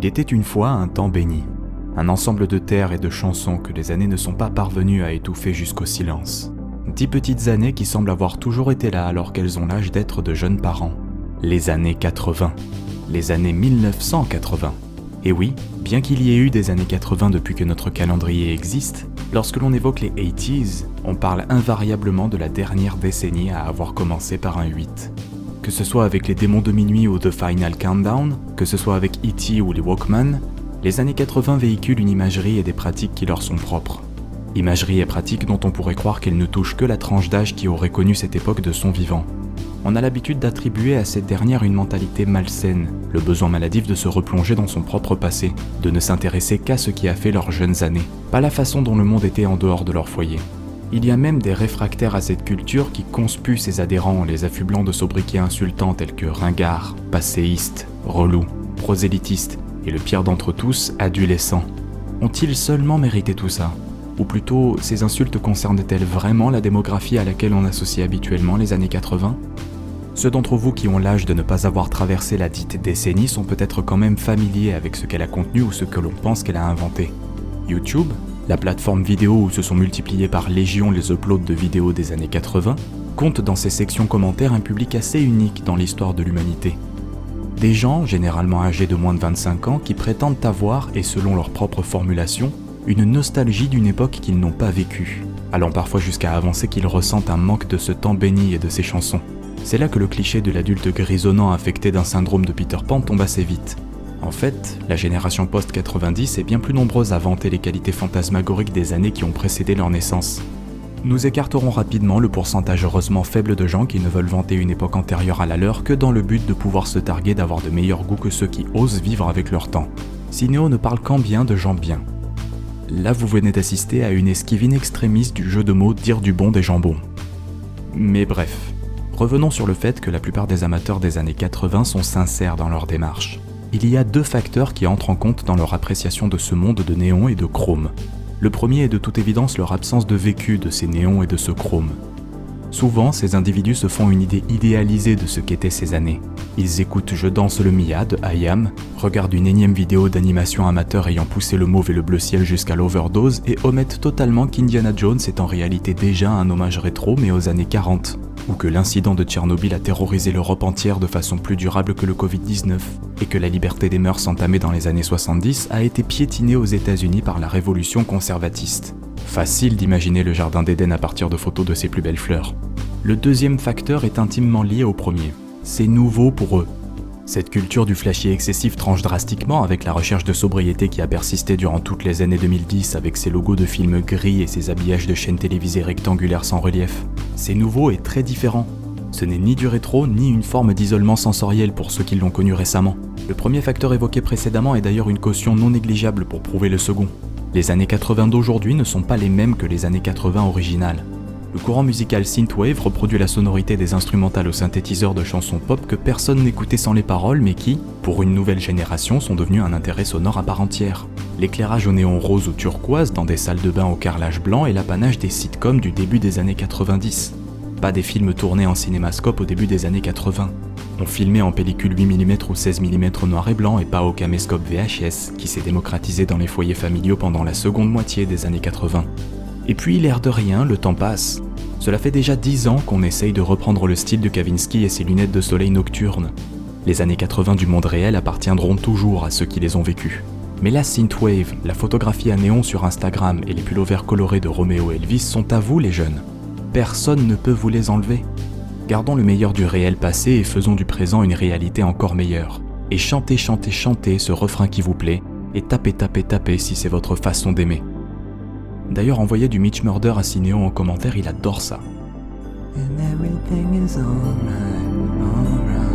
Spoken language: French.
était une fois un temps béni, un ensemble de terres et de chansons que les années ne sont pas parvenues à étouffer jusqu'au silence. 10 petites années qui semblent avoir toujours été là alors qu'elles ont l'âge d'être de jeunes parents. Les années 80. Les années 1980. Et oui, bien qu'il y ait eu des années 80 depuis que notre calendrier existe, lorsque l'on évoque les 80s, on parle invariablement de la dernière décennie à avoir commencé par un 8. Que ce soit avec les démons de minuit ou The Final Countdown, que ce soit avec E.T. ou les Walkman, les années 80 véhiculent une imagerie et des pratiques qui leur sont propres. Imagerie et pratiques dont on pourrait croire qu'elles ne touchent que la tranche d'âge qui aurait connu cette époque de son vivant. On a l'habitude d'attribuer à cette dernière une mentalité malsaine, le besoin maladif de se replonger dans son propre passé, de ne s'intéresser qu'à ce qui a fait leurs jeunes années, pas la façon dont le monde était en dehors de leur foyer. Il y a même des réfractaires à cette culture qui conspuent ses adhérents en les affublant de sobriquets insultants tels que ringard, passéiste, relou, prosélytiste et le pire d'entre tous, adolescent. Ont-ils seulement mérité tout ça ? Ou plutôt, ces insultes concernent-elles vraiment la démographie à laquelle on associe habituellement les années 80 ? Ceux d'entre vous qui ont l'âge de ne pas avoir traversé la dite décennie sont peut-être quand même familiers avec ce qu'elle a contenu ou ce que l'on pense qu'elle a inventé. YouTube, la plateforme vidéo où se sont multipliés par légion les uploads de vidéos des années 80, compte dans ses sections commentaires un public assez unique dans l'histoire de l'humanité. Des gens, généralement âgés de moins de 25 ans, qui prétendent avoir, et selon leur propre formulation, une nostalgie d'une époque qu'ils n'ont pas vécue, allant parfois jusqu'à avancer qu'ils ressentent un manque de ce temps béni et de ses chansons. C'est là que le cliché de l'adulte grisonnant affecté d'un syndrome de Peter Pan tombe assez vite. En fait, la génération post-90 est bien plus nombreuse à vanter les qualités fantasmagoriques des années qui ont précédé leur naissance. Nous écarterons rapidement le pourcentage heureusement faible de gens qui ne veulent vanter une époque antérieure à la leur que dans le but de pouvoir se targuer d'avoir de meilleurs goûts que ceux qui osent vivre avec leur temps. Cinéo ne parle qu'en bien de gens bien. Là, vous venez d'assister à une esquive in extremis du jeu de mots dire du bon des jambons. Mais bref, revenons sur le fait que la plupart des amateurs des années 80 sont sincères dans leur démarche. Il y a 2 facteurs qui entrent en compte dans leur appréciation de ce monde de néon et de chrome. Le premier est de toute évidence leur absence de vécu de ces néons et de ce chrome. Souvent, ces individus se font une idée idéalisée de ce qu'étaient ces années. Ils écoutent Je danse le Mia de I.Am, regardent une énième vidéo d'animation amateur ayant poussé le mauve et le bleu ciel jusqu'à l'overdose et omettent totalement qu'Indiana Jones est en réalité déjà un hommage rétro mais aux années 40, ou que l'incident de Tchernobyl a terrorisé l'Europe entière de façon plus durable que le Covid-19, et que la liberté des mœurs entamée dans les années 70 a été piétinée aux États-Unis par la révolution conservatiste. Facile d'imaginer le jardin d'Éden à partir de photos de ses plus belles fleurs. Le deuxième facteur est intimement lié au premier. C'est nouveau pour eux. Cette culture du flashy excessif tranche drastiquement avec la recherche de sobriété qui a persisté durant toutes les années 2010 avec ses logos de films gris et ses habillages de chaînes télévisées rectangulaires sans relief. C'est nouveau et très différent. Ce n'est ni du rétro, ni une forme d'isolement sensoriel pour ceux qui l'ont connu récemment. Le premier facteur évoqué précédemment est d'ailleurs une caution non négligeable pour prouver le second. Les années 80 d'aujourd'hui ne sont pas les mêmes que les années 80 originales. Le courant musical synthwave reproduit la sonorité des instrumentales aux synthétiseurs de chansons pop que personne n'écoutait sans les paroles mais qui, pour une nouvelle génération, sont devenus un intérêt sonore à part entière. L'éclairage au néon rose ou turquoise dans des salles de bain au carrelage blanc est l'apanage des sitcoms du début des années 90. Pas des films tournés en cinémascope au début des années 80. On filmait en pellicule 8 mm ou 16 mm noir et blanc et pas au caméscope VHS qui s'est démocratisé dans les foyers familiaux pendant la seconde moitié des années 80. Et puis, l'air de rien, le temps passe. Cela fait déjà 10 ans qu'on essaye de reprendre le style de Kavinsky et ses lunettes de soleil nocturnes. Les années 80 du monde réel appartiendront toujours à ceux qui les ont vécues. Mais la synthwave, la photographie à néon sur Instagram et les pullovers colorés de Romeo Elvis sont à vous les jeunes. Personne ne peut vous les enlever. Gardons le meilleur du réel passé et faisons du présent une réalité encore meilleure. Et chantez, chantez, chantez ce refrain qui vous plaît, et tapez, tapez, tapez si c'est votre façon d'aimer. D'ailleurs, envoyez du Mitch Murder à Cinéo en commentaire, il adore ça. And everything is alright, alright.